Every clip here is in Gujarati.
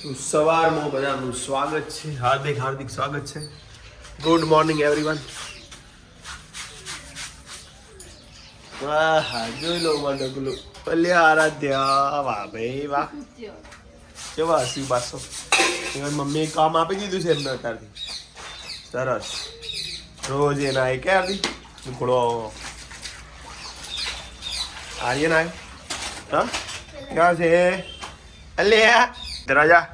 સવારમાં બધાનું સ્વાગત છે, હાર્દિક સ્વાગત છે. Good morning everyone. વાહ જોઈ લો મને ગુલો પલ્યા આરાધ્યા, વાહ ભાઈ વાહ, કેવા હસી પાછો. મમ્મીએ કામ આપી દીધું છે એમને અત્યારથી. સરસ. રોજ એના એ ક્યાં આવી ઘોડો આર્યન આવ્યો. હા ક્યાં છે અલ્યા દરાજા.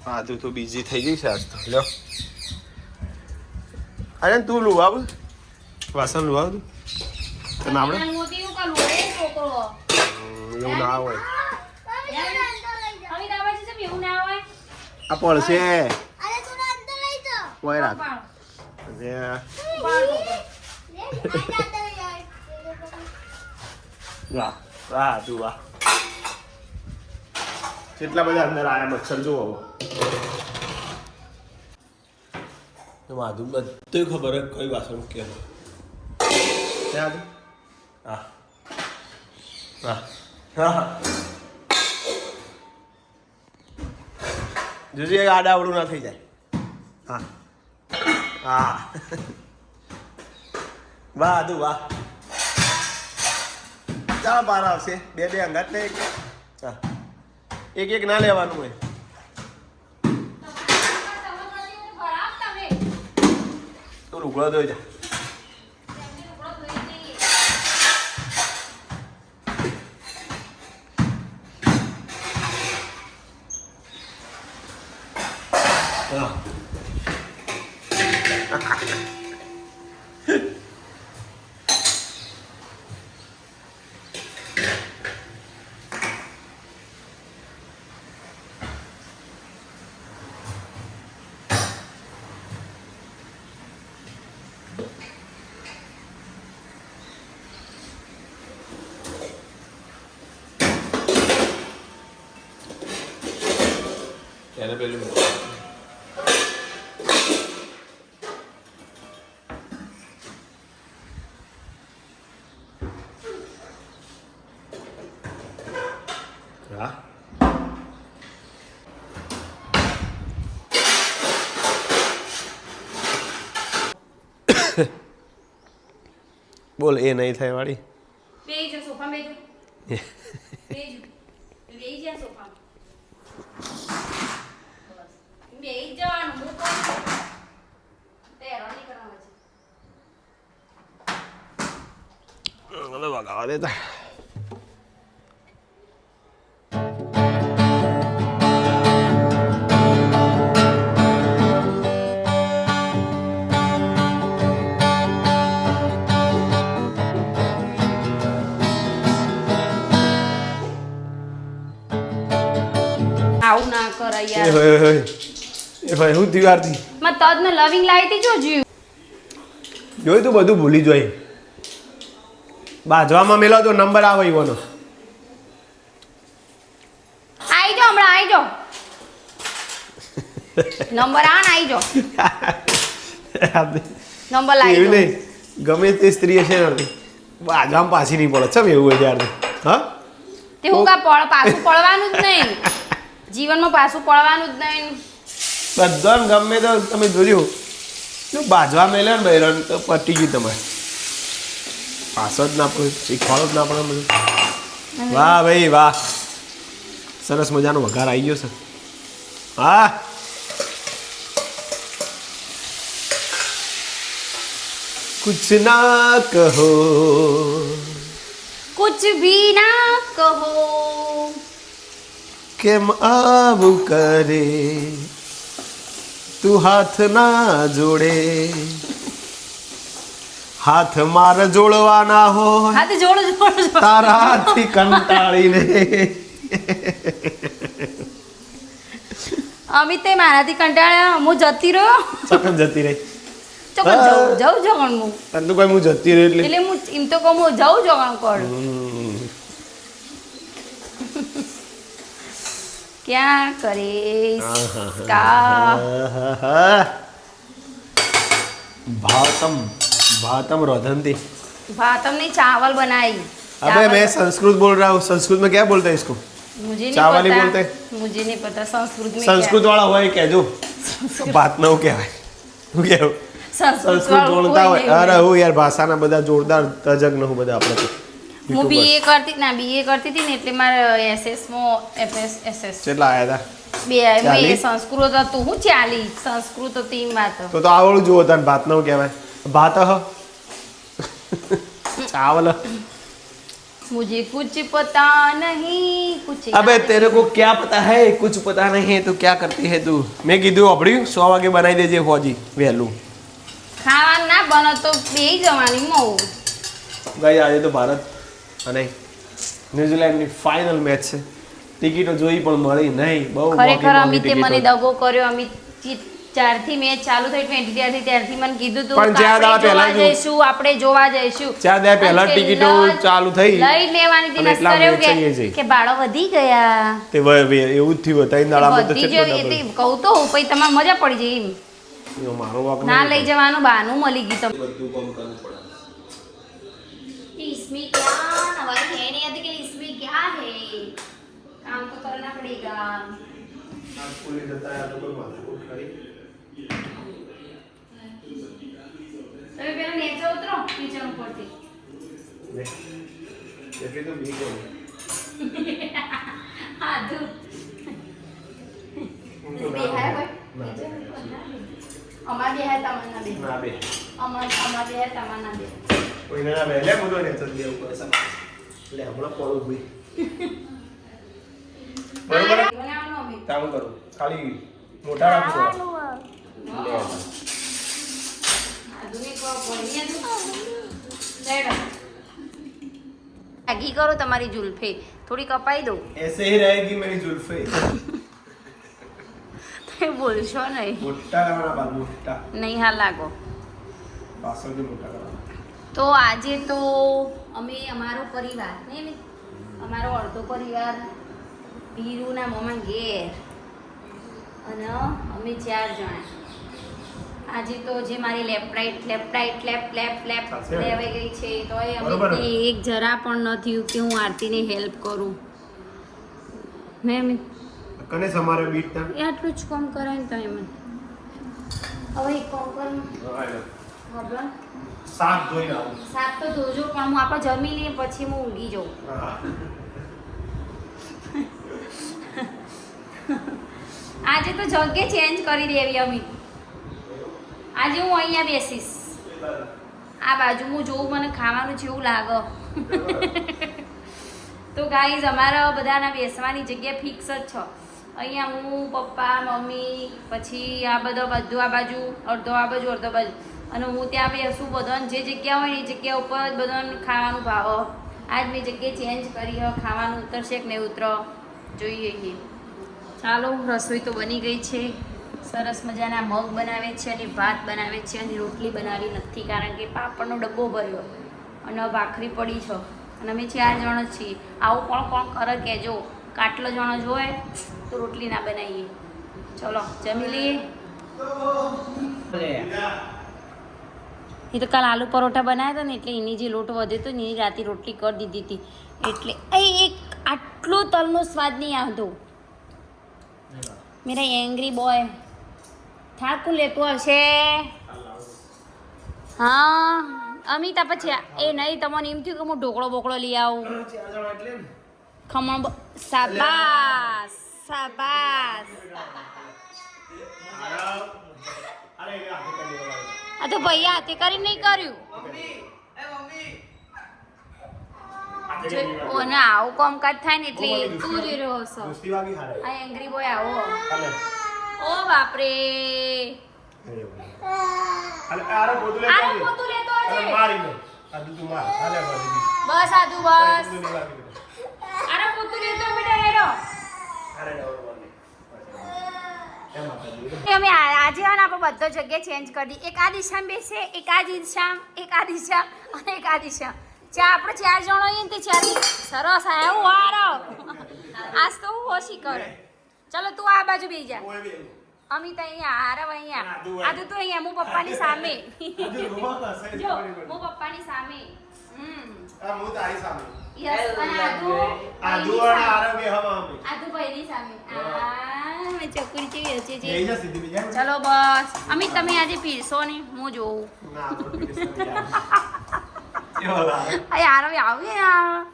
હા તું તો બીજી થઈ ગઈ છે આજ તો. લ્યો અરે તું લુવા વાસણ લુવા તું તને આવડે એવું ના હોય. આ પડશે કોઈ રાખ વાહ વાહ તું વાહ. કેટલા બધા અંદર આયા મચ્છર જુઓ. માધું બધું ખબર હોય કઈ વાસણ કેમ ત્યાં હા હા હા જોજે આડાવડું ના થઈ જાય. હા હા વાહ તું વાહ. ચાલ બાર આવશે બે અંગાત ને હા એક ના લેવાનું હોય. તો લુગડો ધોઈ જા. એને પેલું હા બોલ એ નહીં થાય વાળી. બેજો સોફા બેજો. બેજો. બેજો સોફા. બસ. બેજ જવાનું હું કહું. તેરો નહીં કરવાનો છે. મને વગાવા દેતા. આવું ના કર યાર. એ ભાઈ હું થયું આરતી. માં તદને લવિંગ લાવી હતી જો જીવ. જોઈ તું બધું ભૂલી જોઈ. બાજવામાં મેલો તો નંબર આવે ઈવાનો. આઈ જો હમણાં આઈ જો. નંબર આ ને આઈ જો. નંબર લાવી એવી નહીં ગમે તે સ્ત્રી હશે ને બાજવામાં પાછી નહીં પડે. ચમ એવું હોય ત્યારથી હા તે હું કા પાછું પડવાનું જ નહીં. જીવનમાં પાછું પડવાનું જ નહીં. બધાને ગમે તો તમે જોજો જો બાજવા મેલે ને બહેરણ તો પટી ગયું તમારે. પાછો જ ના પડે શીખવાડો જ ના પડે બધું. વાહ ભાઈ વાહ સરસ મજાનો વઘાર આવી ગયો છે. હા કુછ ના કહો कुछ भी ना कहो કેમ આવું કરે તું હાથ ના જોડે. હાથ માર જોડવાના હોય હાથ જોડો તારા હાથથી કંટાળીને. અમિત તે મારાથી કંટાળ્યા હું જતી રહ્યો. સકન જતી રહી ચોકન જાઉં જગણ હું તને કોઈ હું જતી રહી એટલે હું એમ તો કહું હું જાઉં જગણ કર. ક્યાં કરીશ કા ભાતમ રોધનતી ભાતમ ની ચાવલ બનાવી. अबे मैं संस्कृत बोल रहा हूँ संस्कृत में क्या बोलते हैं इसको मुझे नहीं चावल ही पता बोलते मुझे नहीं पता संस्कृत में संस्कृत वाला હોય કહેજો વાત ન કહેવાય હું કહેવું સંસ્કૃત બોલતા હોય અરે હું યાર ભાષાના બધા જોરદાર તજજ્ઞ હું બધા આપણે હું બીએ કરતી હતી ને એટલે મારે એસએસ માં એસએસ કેટલા આયા હતા બે મેં સંસ્કૃત હતું હું 40 સંસ્કૃત હતી વાત તો આવડું જુઓ તને ભાત ન કહેવાય ભાત चावल मुझे कुछ पता नहीं कुछ अबे तेरे को क्या पता है कुछ पता नहीं है तो क्या करती है तू मैं કીધું અબડ્યું 100 વાગે બનાવી દેજે ફોજી વહેલું ખાવાનું ના બનો તો બેહી જવાની મો ગાઈ આજે તો ભારત અને ન્યુઝીલેન્ડની ફાઇનલ મેચ છે ટિકિટો જોઈ પણ મળી નહીં બહુ ખરેખર અમિતે મને દગો કર્યો અમિત ચારથી મેચ ચાલુ થઈ 20 ત્યારથી મને કીધું તું પણ ચાર દાડા પહેલા આપણે જોવા જઈશું ચાર દાડા પહેલા ટિકિટો ચાલુ થઈ લઈ લેવાની હતી નસ્તર એવું કે બાળો વધી ગયા તે એવું જ થયું ત્રણ દાડામાં તો વધી ગયો એટલે કહું તો પછી તમારે મજા પડી જાય એમ મારો વાક ના લઈ જવાનું બાનું મળી ગયું તમને બધું કામ કરવું પડે इसमें क्या हमारी है नहीं आती कि इसमें क्या है काम तो करना पड़ेगा आज पुलिस जता है तो कोई माथाकूट કરી તમે પેલા નીચે ઉતરો નીચે ઉપરથી એટલે તો બી ગયો હા દુ બે હે ભાઈ અમાર બે હે તમારના બે ના બે અમાર બે હે તમારના બે કોઈને ના બે લે બોલો ને તો દે ઉપર સમ લે હમણાં પડો ભાઈ બરોબર બનાવવાનો અમે કામ કરો ખાલી મોટા રાખો આધુનિક ભણ્યા લેડો આગી કરો તમારી જુલ્ફે થોડી કપાઈ દો ऐसे ही रहेगी मेरी जुल्फे તો બોલશો નહીં મોટા કરવાના બાદ મોટા નહીં હા લાગો પાછળથી મોટા કરવાના તો આજે તો અમે અમારો પરિવાર નહીં અમારો અડધો પરિવાર પીરુના મમ્મા ઘેર અને અમે 4 જણા આજે તો જે મારી લેફ્ટ રાઈટ લેવાઈ ગઈ છે તો એ અમે એક જરા પણ ન થયું કે હું આરતીને હેલ્પ કરું મેં કને સમારે બીટ તા આટલું જ કામ કરાય ને તમે મને હવે એક કામ કરું ખબર શાક ધોઈ આવું શાક તો ધોજો પણ હું આપણે જમી લઈએ પછી હું ઊંઘી જાઉં આજે તો જગ્યા ચેન્જ કરી દેવી અમે આજે હું અહીંયા બેસીશ આ બાજુ હું જોઉં મને ખાવાનું છે એવું લાગે તો ગાઈઝ અમારા બધાના બેસવાની જગ્યા ફિક્સ જ છે અહીંયા હું પપ્પા મમ્મી પછી આ બધું આ બાજુ અડધો બાજુ અને હું ત્યાં બેસું બધાને જે જગ્યા હોય ને એ જગ્યા ઉપર જ બધાને ખાવાનું ભાવ આજ મેં જગ્યા ચેન્જ કરી ખાવાનું ઉતરશે કે નહીં ઉતર જોઈએ ચાલો રસોઈ તો બની ગઈ છે સરસ મજાના મગ બનાવે છે અને ભાત બનાવે છે અને રોટલી બનાવી નથી કારણ કે પાપડનો ડબ્બો ભર્યો અને ભાખરી પડી છે અને અમે 4 જણ જ છીએ આવું કોણ કરે કહેજો કાટલો જણો જોવે તો રોટલી ના બનાવીએ ચલો જમી લઈએ એ તો કાલ આલુ પરોઠા બનાવ્યા હતા ને એટલે એની જે લોટ વધે તો એની રાતે રોટલી કરી દીધી હતી એટલે એક આટલો તલનો સ્વાદ નહીં આવતો મેરા એંગ્રી બોય થાકું લેતું હશે હા અમિતા પછી એ નહીં તમને એમ થયું કે હું ઢોકળો બોકળો લઈ આવું ખમણ શાબાશ આ તો ભૈયા હાથે કરી નહીં કર્યું ઓને આવું કામકાજ થાય ને એટલે તું જ રહ્યો હશો આ એંગ્રી બોય આવો ઓ બાપરે આરે પોતું લેતો છે બસ આદુ બસ આરે પોતું લેતો બેટા હેરો અમે આજે આપણે બધો જગ્યા ચેન્જ કરી દી એક આ દિશામાં બેસે એક આ દિશા અને એક આ દિશા આપણે 4 જણો હોય ને તે 4 સરસ આવું વારો આજ તો હું ઓછી કરે ચલો તું આ બાજુ બેસી જા અમિત અહીંયા આરવ અહીંયા આદુ તો અહીંયા હું પપ્પાની સામે જો હું પપ્પાની સામે હું તારી સામે યસ અને આદુ આદુ અને આરોગ્ય હવા અમે આદુ ભાઈની સામે આ મે ચકુરી છે લઈ છે જા સીધી બીજા ચલો બસ અમિત તમે આજે પીરસો ને હું જોઉં ના આપણે કેવો લાગે આ યાર હવે આવે યાર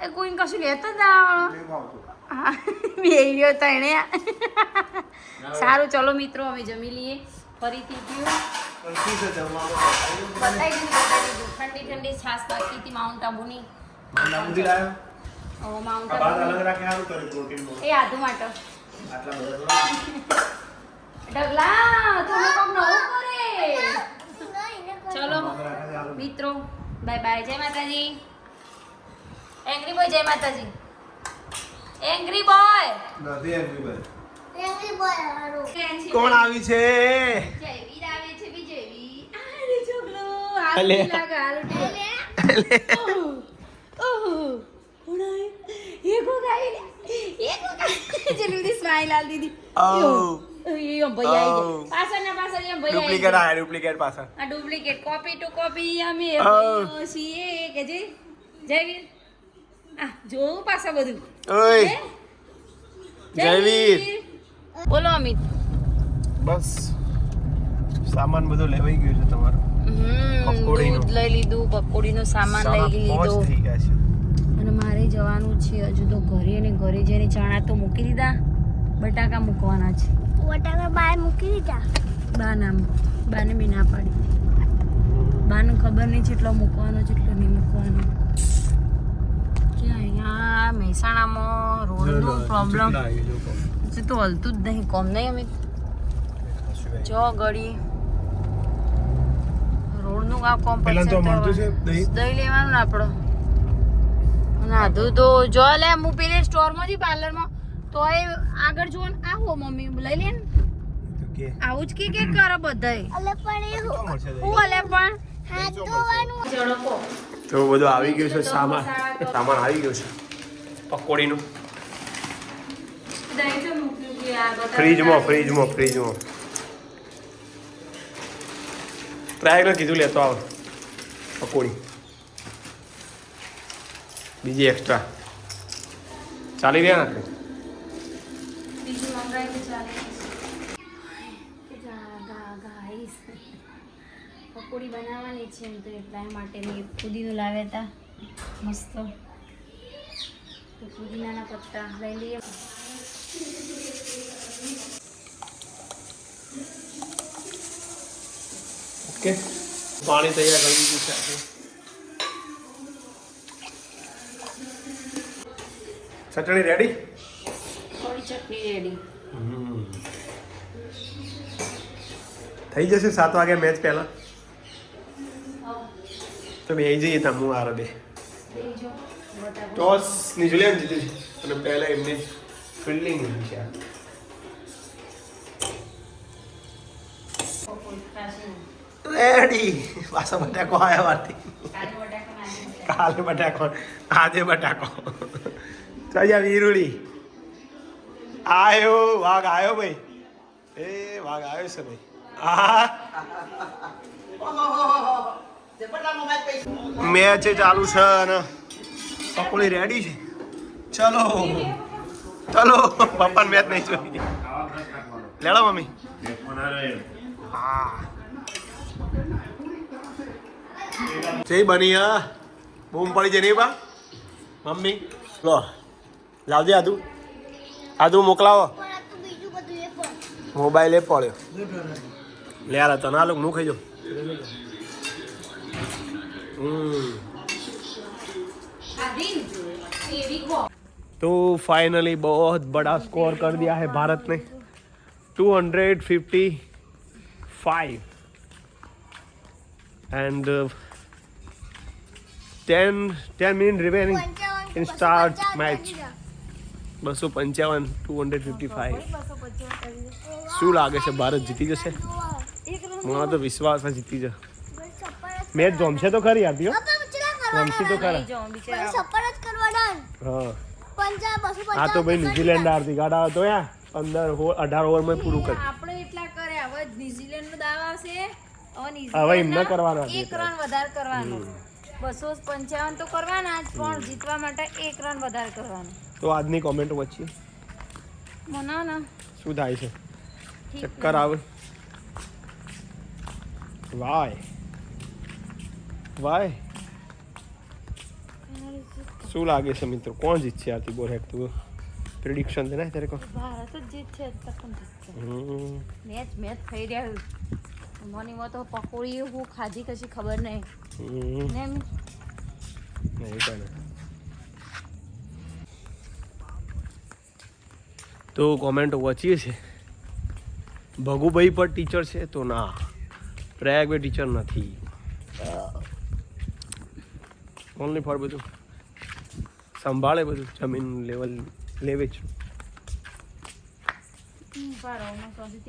એ કોઈ કશું લેતો જ ના નહીં ભાવતું હા બેહીયો તણે સારું ચલો મિત્રો અમે જમી લઈએ ફરીથી પીવું પણ શું છે જમવાનું બતાવી દીધું ઠંડી ઠંડી છાશ નાખી હતી માઉન્ટ આબુની નામથી લાયો ઓ માઉન્ટ આ ભાત આબુ અલગ રાખે સારું કરે પ્રોટીન માં એ આદુ માટે આટલા બધા ડગલા તમે કોક નવું કરે ચલો થોડા મિત્રો બાય બાય જય માતાજી એંગ્રી બોય જય માતાજી એંગ્રી બોય નથી એવરીબડી Angry boy હારું. કોણ આવી છે જયવીર આવે છે બી જયવી આરે છોકલો હાથ અલે. લાગ હાલુટે ઓહો ઓણાય એકો ગાય એકો ગાય જલ્દી સ્માઈલ આલ દીદી ઓ. યો ભઈ આવી ગયા પાછળ ના પાછળ એમ ભઈ આવી ડુપ્લિકેટ આ ડુપ્લિકેટ પાછળ આ ડુપ્લિકેટ કોપી ટુ કોપી અમે ઓ. છીએ કે જે જયવીર આ જો પાછા બધું ઓય હે? જયવીર બોલો અમિત બસ સામાન બધો લેવાઈ ગયો છે તમારો પકોડીનું. દૂધ લઈ લીધું પકોડીનો સામાન લઈ લીધો પહોંચ થઈ ગયા છે અને મારે જવાનું છે હજુ તો ઘરે ને ઘરે જઈને ચણા તો મૂકી દીધા બટાકા મૂકવાના છે વટાણા બહાર મૂકી દીધા. બાને મેં ના પાડી બાને ખબર નહીં જેટલો મૂકવાનો જેટલો નહીં મૂકવાનો ક્યાં અહીંયા મહેસાણામાં રોડનો પ્રોબ્લેમ હજુ તો હલતું જ નહીં કોમ નહીં અમે જો ગળી રોડનું કામ કોમ પેલા તો મળતું છે દહીં? દહીં લેવાનું ને આપણો નાધું તો જો લે હું પેલી સ્ટોરમાં જી પાર્લરમાં તો એ આગળ જો ને આવો મમ્મી લઈ લે ને કે આવું જ કે કરો બધાય અલે પણ એ કોણ મળશે દહીં? હું અલે પણ હાથ ધોવાનું ઝડપો તો બધું આવી ગયું છે સામાન આવી ગયો છે પકોડીનું દહીં જો મૂક્યું કે આ બધા ફ્રીજમાં ટ્રાયને કીધું લેતો આવો પકોડી બીજી એક્સ્ટ્રા ચાલી રહ્યા ને બીજું મંગાઈ તો ચાલે ગાઈસ પકોડી બનાવવાની છે એમ તો એટલા માટે મેં ફુદીનો લાવ્યા હતા મસ્ત તો ફુદીનાના પત્તા લઈ લઈએ ઓકે પાણી તૈયાર કરી દીધું છે આપણે ચટણી રેડી થોડી ચટણી રેડી થઈ જશે 7 વાગે મેચ પહેલા તો બે જઈએ તા હું આરે બે જો બટાકા ટોસ ન્યુઝીલેન્ડ જીત્યું છે અને પહેલા એમની ફિલ્ડિંગ લીધી છે પકોડી ખાશે રેડી પાછા બટાકો આવ્યા વારથી કાલે બટાકા નાખી કાલે બટાકો આજે બટાકો ચાજા વીરુડી આયો વાઘ આયો ભાઈ એ વાઘ આવ્યો છે ભાઈ આ મેચ ચાલુ છે અને પકોડી રેડી છે ચલો ચલો પપ્પા મેચ નહીં જોઈ લેડો મમ્મી હા જય બની હા બૂમ પડી જઈ નહીં બા મમ્મી લો લાવજે આદુ મોકલાવો પણ આ તો બીજું બધું એ પણ મોબાઈલ એ પડ્યો લે આ તને આ લોકો હું ખાઈ જાઉં तो फाइनली बहुत बड़ा स्कोर कर दिया है भारत ने 255 and 10 minutes remaining in start match 255 255 શું લાગે છે ભારત જીતી જશે મને તો વિશ્વાસ છે જીતી જશે મેચ જમશે તો ખરી આતી હો રમશે તો ખરા સપર જ કરવાના હા 50 આ તો ભાઈ ન્યુઝીલેન્ડ હારતી ગાડા હતો યા 18 ઓવરમાં પૂરું કર આપણે એટલા કરે હવે ન્યુઝીલેન્ડ નો દાવ આવશે હવે હવે એમને કરવાના છે. એક રન વધારે કરવાનો 255 તો કરવાના જ, પણ જીતવા માટે 1 રન વધારે કરવાનો. તો આજની કોમેન્ટ વચ્ચે મને ના શું થાય છે? ઠીક ચક્કર આવે. વાય શું લાગે છે મિત્રો, કોણ જીતશે આરતી? બોલ હેક તું પ્રિડિક્શન દે ને તારે કો. ભારત જ જીતશે, તકન જીતશે. મેચ થઈ રહ્યું. મને તો પકોડી હું ખાધી કશી ખબર નહીં. ને નહીં કાંઈ નહીં. તો કોમેન્ટ વાંચીએ છે. ભગુભાઈ પર ટીચર છે તો ના, પ્રયાગભાઈ ટીચર નથી. ઓનલી ફોર બધું સંભાળે, બધું જમીન લેવે જ.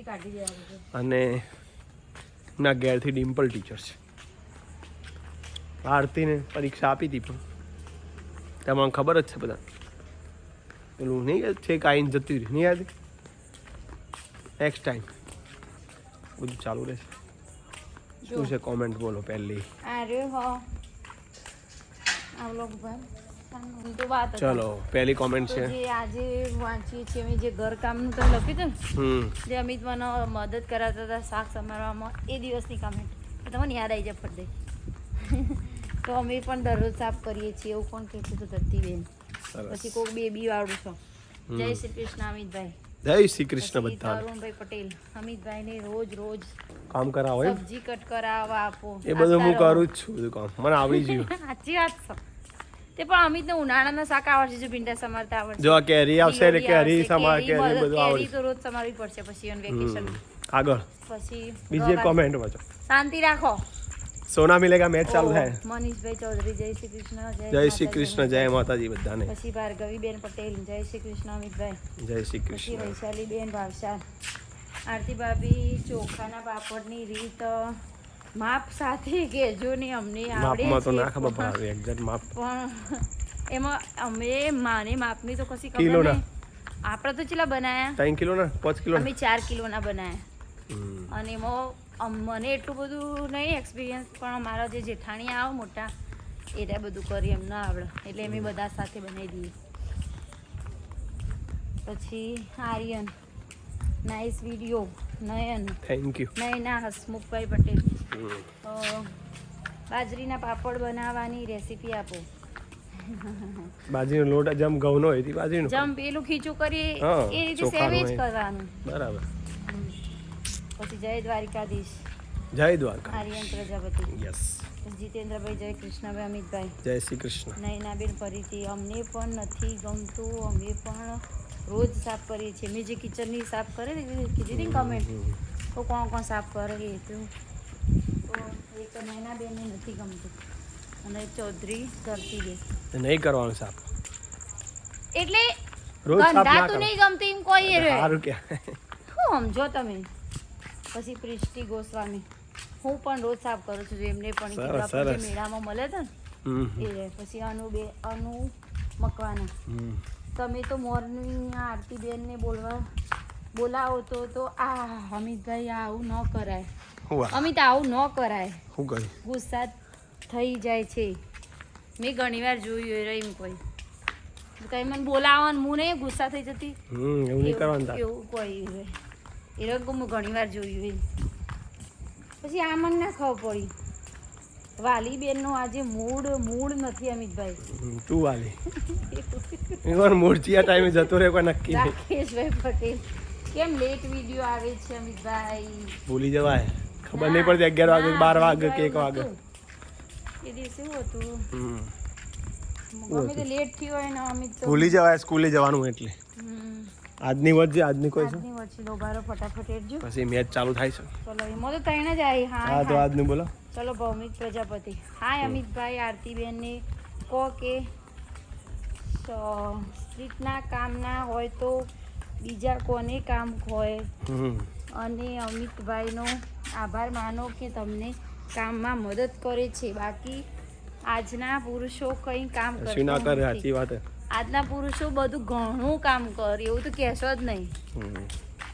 કાઢી દેવાનું. અને ના ઘેરથી ડિમ્પલ ટીચર છે. આરતીને પરીક્ષા આપી હતી પણ તમને ખબર જ છે બધા. પેલું નહીં યાદ છે કે આઈને જતી રહી, નહીં યાદ? નેક્સ્ટ ટાઈમ બધું ચાલુ રહેશે. શું છે કોમેન્ટ બોલો પહેલી? ચલો પહેલી કોમેન્ટ છે. જે આજે વાંચીએ છીએ અમે, જે ઘરકામનું તમે લખ્યું હતું ને, જે અમિત મને મદદ કરાવતા હતા શાક સમારવામાં, એ દિવસની કમેન્ટ તમને યાદ આવી જાય ફટદે. તો અમે પણ દરરોજ સાફ કરીએ છીએ એવું પણ કહેતું હતું ધરતીબેન. પછી કોઈક બેબી વાળું છો. જય શ્રી કૃષ્ણ અમિતભાઈ. જય શ્રી કૃષ્ણ પછી બધા. તરુણભાઈ પટેલ, અમિતભાઈને રોજ કામ કરાવો એમ? સબ્જી કટ કરાવવા આપો. એ બધું હું કરું જ છું, બધું કામ મને આવડી ગયું. સાચી વાત છે. તે પણ અમિતને ઉનાળાના શાક આવડશે, જો ભીંડા સમારતા આવડશે. જો આ કેરી આવશે એટલે કેરી સમાર, કેરી કેરી બધું કેરી આવડશે. તો રોજ સમારવી પડશે પછી ઓન વેકેશન. આગળ પછી બીજી કોમેન્ટ વાંચો. શાંતિ રાખો. સોના મિલેગા મેચ ચાલુ થાય. મનીષભાઈ ચૌધરી, જય શ્રી કૃષ્ણ. જય શ્રી કૃષ્ણ, જય માતાજી બધાને. પછી ભાર્ગવીબેન પટેલ, જય શ્રી કૃષ્ણ અમિતભાઈ. જય શ્રી પછી કૃષ્ણ. વૈશાલીબેન ભાવસાર. આરતી ભાભી, ચોખાના પાપડની રીત માપ સાથે કહેજો ને, અમને આવડે માપમાં તો છે ના ખબર પડે એક્ઝેક્ટ માપ. પણ એમાં અમે માને માપની તો કશી ખબર કિલોના? નહીં. આપણે તો ચેલા બનાયા? 3 કિલોના 5 કિલો? અમે 4 કિલોના બનાયા. અને એમાં મને એટલું બધું નહીં એક્સપિરિયન્સ, પણ અમારા જે જેઠાણી આવે મોટા, એ ત્યાં બધું કરી એમ ના આવડે, એટલે અમે બધા સાથે બનાવી દઈએ. પછી Aryan, nice video. Nayan, thank you. Nayana Hasmukhbhai Patel, બાજરીના પાપડ બનાવવાની રેસીપી આપો. બાજરીનો લોટ જમ ઘઉંનો હોય તે બાજરીનો. જમ પેલું ખીચું કરીએ હા, એ રીતે ચોખાનું સેમ જ હોય. કરવાનું. બરાબર. પછી જય દ્વારિકાધીશ, જય દ્વારકા. આર્યન પ્રજાપતિ. યસ. પછી જીતેન્દ્રભાઈ, જય કૃષ્ણભાઈ, અમિતભાઈ. જય શ્રી કૃષ્ણ. નયનાબેન ફરીથી, અમને પણ નથી ગમતું, અમે પણ રોજ સાફ કરીએ છીએ. મેં જે કિચનની સાફ કરી કીધી હતી ને કમેન્ટ, તો કોણ સાફ કરે એ તો એક નયનાબેનને નથી ગમતું. અને ચૌધરી ધરતીબેન, નહીં કરવાનું સાફ. એટલે રોજ સાફ ના ગંધાતું કરો. નહીં ગમતું એમ કોઈ રે. સારું કે શું સમજો તમે? પછી પ્રિષ્ટિ ગોસ્વામી, હું પણ રોજ સાફ કરું છું. એમને પણ સરસ, કીધું આપણે જે સરસ. મેળામાં મળે છે ને એ. પછી અનુ મકવાના, તમે તો મોર્નિંગ આરતીબેનને બોલાવો તો આ અમિતભાઈ આવું ન કરાય. અમિત આવું ન કરાય, શું કહ્યું? ગુસ્સા થઈ જાય છે. મેં ઘણીવાર જોયું એ એમ કોઈ કઈ મને બોલાવવાનું, હું નહીં ગુસ્સા થઈ જતી. એવું નહીં કરવાનું તાર. એવું કોઈ એ રંગ હું ઘણીવાર જોયું એમ. પછી આ મને ના ખબર પડી, વાલીબેનનો આજે મૂડ નથી અમિતભાઈ. તું વાલી એકવાર મોરચી આ ટાઈમે જતો રહે કોઈ નક્કી નહીં. રાકેશભાઈ પટેલ, કેમ લેટ વિડીયો આવે છે અમિતભાઈ? ભૂલી જવાય, ખબર નહીં પડતી 11 વાગે 12 વાગે કે 1 વાગે. એ દિવસે શું હતું, ગમે તે લેટ થયો હોય ને અમિત તો ભૂલી જવાય સ્કૂલે જવાનું એટલે. આજની વચ્ચે આજની કોઈ છે આજની વચ્ચે લોભારો ફટાફટ હેડજો. પછી મેચ ચાલુ થાય છે. ચલો એમાં તો ત્રણ જ આવી. હા તો આજનું બોલો. ચલો ભૌમિક પ્રજાપતિ, હાય અમિતભાઈ, આરતીબેનને કહો કે સ્ટ્રીટના કામ ના હોય તો બીજા કોને કામ હોય. અને અમિતભાઈનો આભાર માનો કે તમને કામમાં મદદ કરે છે. બાકી આજના પુરુષો કંઈ કામ શું ના કરે? કરતા સાચી નથી. વાત. આજના પુરુષો બધું ઘણું કામ કરે, એવું તો કહેશો જ નહીં.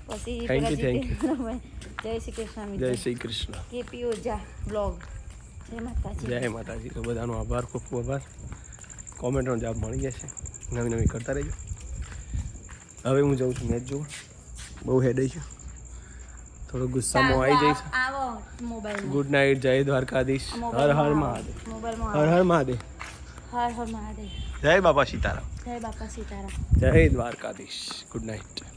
પછી Thank you, પેલા thank you. જય શ્રી કૃષ્ણ જય અમિતભાઈ. શ્રી કૃષ્ણ. કેપી ઓઝા બ્લોગ, જય માતાજી. જય માતાજી. તો બધાનો આભાર, ખૂબ ખૂબ આભાર. કોમેન્ટનો જવાબ મળી જશે. નવી નવી કરતા રહેજો. હવે હું જાઉં છું મેચ જોવા. બહુ હેડે છું, થોડો ગુસ્સામાં આવી જઈશ. આવો મોબાઈલ. Good night. જય દ્વારકાધીશ. હર હર મહાદેવ. મોબાઈલમાં હર હર મહાદેવ. હર હર મહાદેવ. જય બાપા સીતારામ. જય બાપા સીતારામ. જય દ્વારકાધીશ. Good night.